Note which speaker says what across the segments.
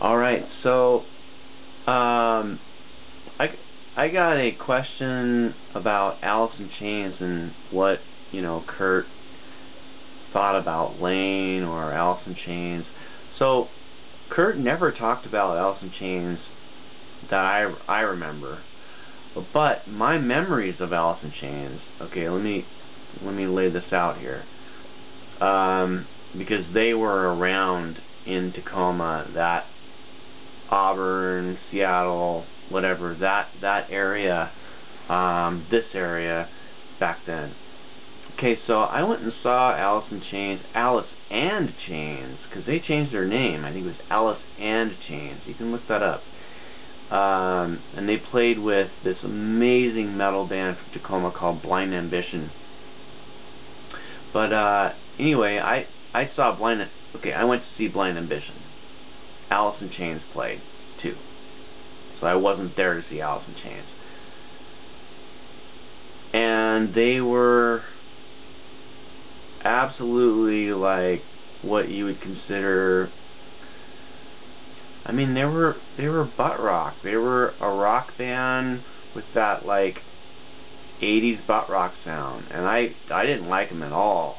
Speaker 1: Alright, so I got a question about Alice in Chains and what, Kurt thought about Lane or Alice in Chains. So Kurt never talked about Alice in Chains that I remember. But my memories of Alice in Chains, okay, let me lay this out here. Because they were around in Tacoma, that Auburn, Seattle, whatever, that area, this area back then. Okay, so I went and saw Alice and Chains, because they changed their name. I think it was Alice and Chains. You can look that up. And they played with this amazing metal band from Tacoma called Blind Ambition. But anyway, I saw I went to see Blind Ambition. Alice in Chains played too, so I wasn't there to see Alice in Chains. And they were absolutely like what you would consider. I mean, they were butt rock. They were a rock band with that like 80s butt rock sound, and I didn't like them at all.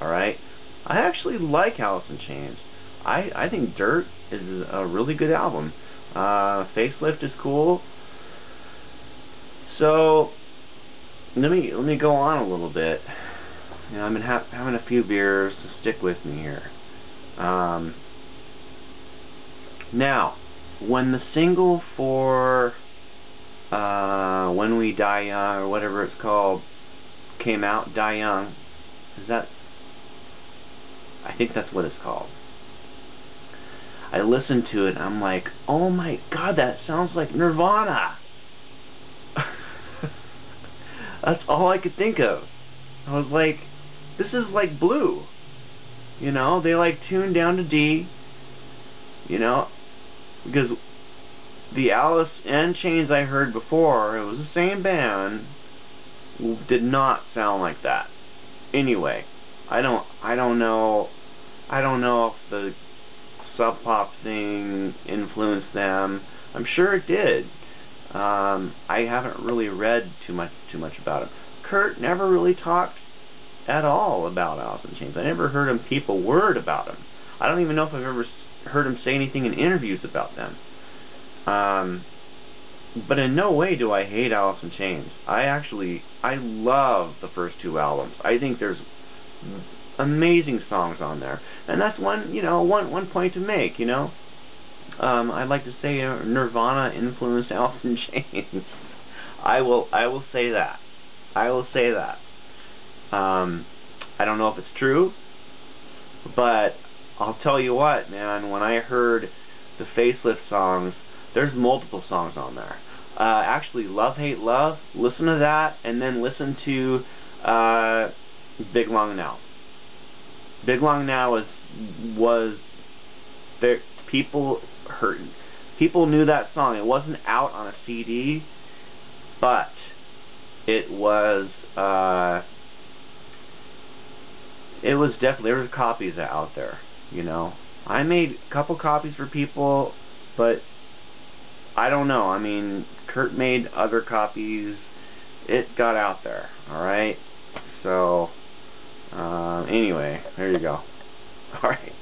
Speaker 1: All right, I actually like Alice in Chains. I think Dirt is a really good album. Facelift is cool. So let me go on a little bit. I've been having a few beers, so stick with me here. Now, when the single for When We Die Young, or whatever it's called, came out, Die Young, I think that's what it's called. I listened to it and I'm like, oh my god, that sounds like Nirvana. That's all I could think of. I was like, this is like Blue. They like tuned down to D, because the Alice and Chains I heard before, it was the same band, did not sound like that. Anyway, I don't know if the Sub Pop thing influenced them. I'm sure it did. I haven't really read too much about it. Kurt never really talked at all about Alice in Chains. I never heard him keep a word about him. I don't even know if I've ever heard him say anything in interviews about them. But in no way do I hate Alice in Chains. I love the first two albums. I think there's amazing songs on there, and that's one point to make. I'd like to say Nirvana influenced Alice in Chains. I will say that. I will say that. I don't know if it's true, but I'll tell you what, man. When I heard the Facelift songs, there's multiple songs on there. Actually, Love Hate Love. Listen to that, and then listen to Big Long Now. Big Long Now was there. People knew that song. It wasn't out on a CD, but it was definitely, there was copies out there. I made a couple copies for people, but I don't know. I mean, Kurt made other copies. It got out there. All right. So anyway, there you go. All right.